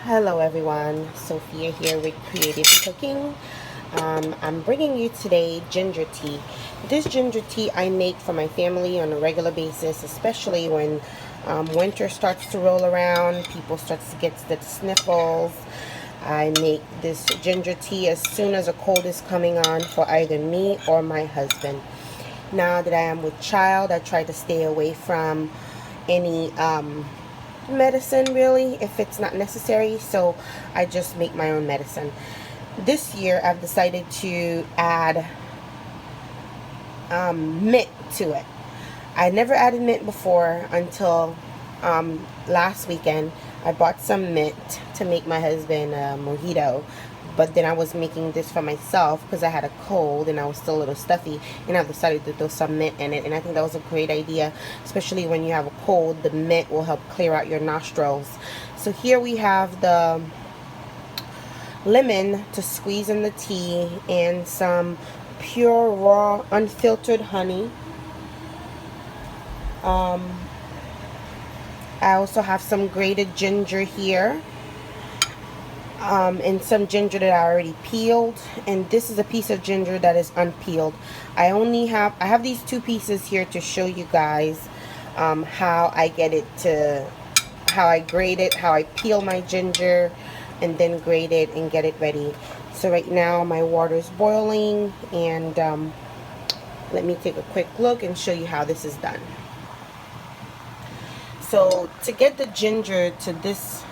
Hello everyone, Sophia here with Creative Cooking. I'm bringing you today ginger tea. This ginger tea I make for my family on a regular basis, especially when winter starts to roll around, people start to get the sniffles. I make this ginger tea as soon as a cold is coming on for either me or my husband. Now that I am with child, I try to stay away from any medicine really if it's not necessary, so I just make my own medicine. This year I've decided to add mint to it. I never added mint before until last weekend. I bought some mint to make my husband a mojito, but then I was making this for myself because I had a cold and I was still a little stuffy, and I decided to throw some mint in it, and I think that was a great idea, especially when you have a cold. The mint will help clear out your nostrils. So here we have the lemon to squeeze in the tea and some pure raw unfiltered honey. I also have some grated ginger here, and some ginger that I already peeled, and this is a piece of ginger that is unpeeled. I have these two pieces here to show you guys how I grate it, how I peel my ginger and then grate it and get it ready. So right now my water is boiling, and let me take a quick look and show you how this is done. So to get the ginger to this,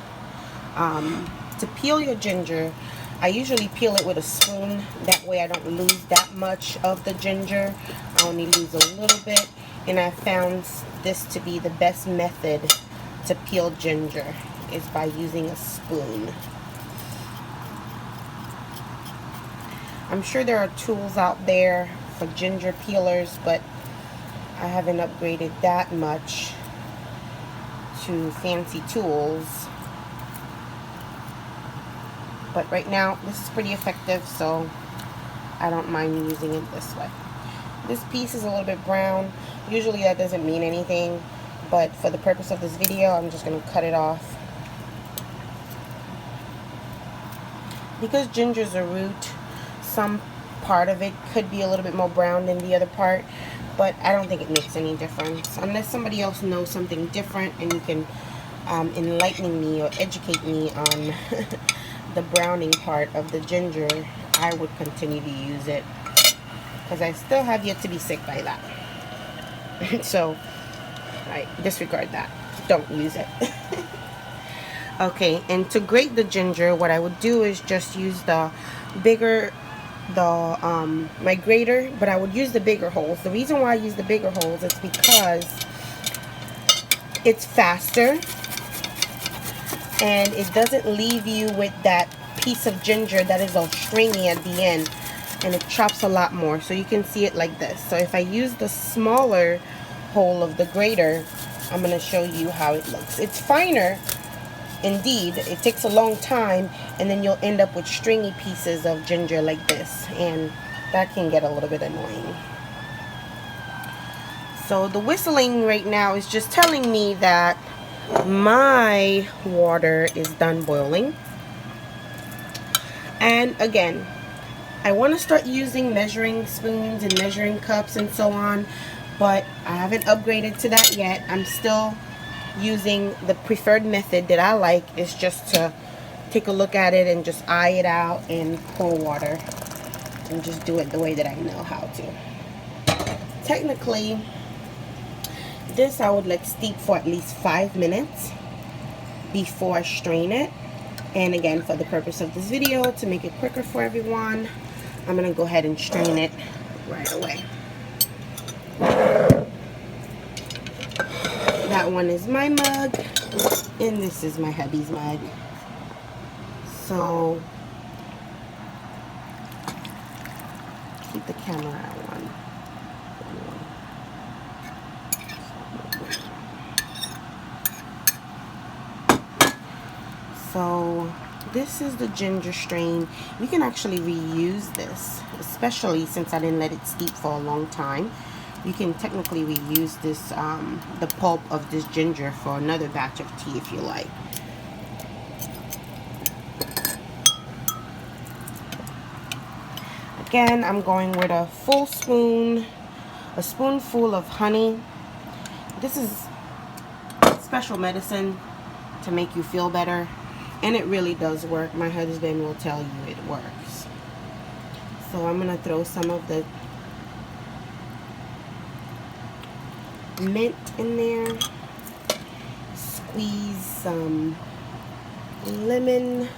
to peel your ginger, I usually peel it with a spoon. That way I don't lose that much of the ginger. I only lose a little bit. And I found this to be the best method to peel ginger, is by using a spoon. I'm sure there are tools out there for ginger peelers, but I haven't upgraded that much to fancy tools. But right now this is pretty effective, so I don't mind using it this way. This piece is a little bit brown. Usually that doesn't mean anything, but for the purpose of this video I'm just going to cut it off. Because ginger is a root, some part of it could be a little bit more brown than the other part, but I don't think it makes any difference. Unless somebody else knows something different and you can enlighten me or educate me on the browning part of the ginger, I would continue to use it, because I still have yet to be sick by that. So I disregard that. Don't use it. Okay, and to grate the ginger, what I would do is just use my grater, but I would use the bigger holes. The reason why I use the bigger holes is because it's faster and it doesn't leave you with that piece of ginger that is all stringy at the end, and it chops a lot more. So you can see it like this. So if I use the smaller hole of the grater, I'm going to show you how it looks. It's finer indeed. It takes a long time, and then you'll end up with stringy pieces of ginger like this, and that can get a little bit annoying. So the whistling right now is just telling me that my water is done boiling. And again, I want to start using measuring spoons and measuring cups and so on, but I haven't upgraded to that yet. I'm still using the preferred method that I like, is just to take a look at it and just eye it out and pour water and just do it the way that I know how to. Technically, this I would let steep for at least 5 minutes before I strain it. And again, for the purpose of this video, to make it quicker for everyone, I'm going to go ahead and strain it right away. That one is my mug, and this is my hubby's mug. So keep the camera on. So this is the ginger strain. You can actually reuse this, especially since I didn't let it steep for a long time. You can technically reuse this, the pulp of this ginger, for another batch of tea if you like. Again, I'm going with a spoonful of honey. This is special medicine to make you feel better, and it really does work. My husband will tell you it works. So I'm gonna throw some of the mint in there, squeeze some lemon.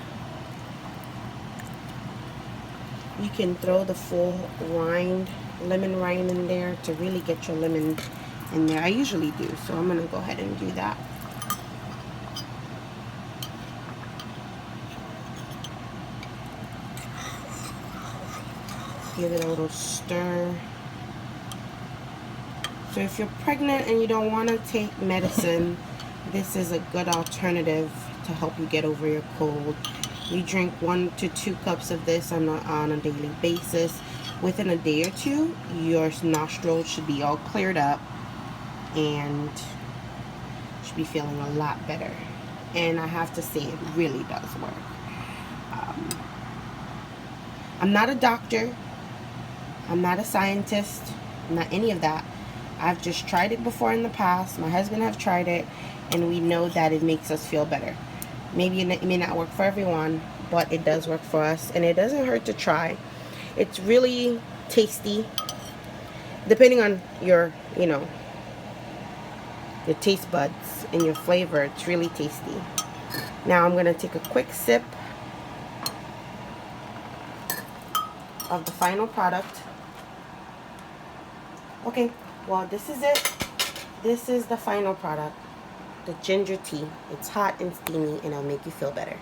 You can throw the full lemon rind in there to really get your lemon in there. I usually do, so I'm gonna go ahead and do that. Give it a little stir. So if you're pregnant and you don't want to take medicine, this is a good alternative to help you get over your cold. You drink 1 to 2 cups of this on a daily basis. Within a day or two, your nostrils should be all cleared up and should be feeling a lot better. And I have to say, it really does work. I'm not a doctor. I'm not a scientist. I'm not any of that. I've just tried it before in the past. My husband have tried it, and we know that it makes us feel better. Maybe it may not work for everyone, but it does work for us, and it doesn't hurt to try. It's really tasty, depending on your taste buds and your flavor. It's really tasty. Now I'm gonna take a quick sip of the final product. Okay, well, this is it. This is the final product, the ginger tea. It's hot and steamy, and it'll make you feel better.